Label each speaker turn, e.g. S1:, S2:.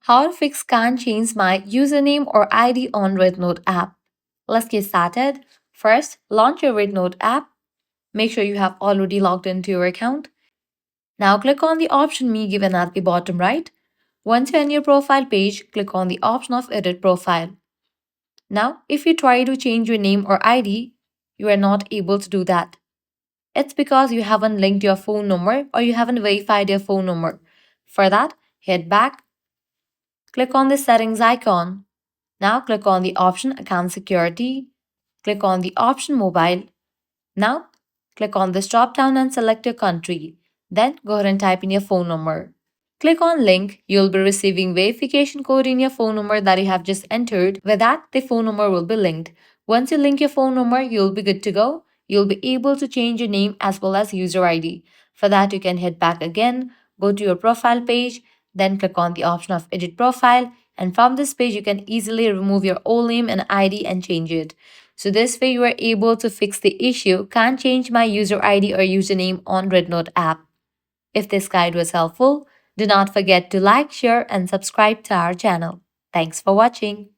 S1: How to fix can't change my username or ID on Rednote app. Let's get started. First, launch your Rednote app. Make sure you have already logged into your account. Now click on the option Me given at the bottom right. Once you're in your profile page, click on the option of Edit Profile. Now, if you try to change your name or ID, you are not able to do that. It's because you haven't linked your phone number or you haven't verified your phone number. For that, head back, click on the settings icon. Now click on the option Account Security. Click on the option Mobile. Now click on this drop down and select your country. Then go ahead and type in your phone number. Click on link. You'll be receiving verification code in your phone number that you have just entered. With that, the phone number will be linked. Once you link your phone number, you'll be good to go. You'll be able to change your name as well as user ID. For that, you can head back again, go to your profile page, then click on the option of edit profile. And from this page, you can easily remove your old name and ID and change it. So this way you are able to fix the issue, can't change my user ID or username on Rednote app. If this guide was helpful, do not forget to like, share, and subscribe to our channel. Thanks for watching.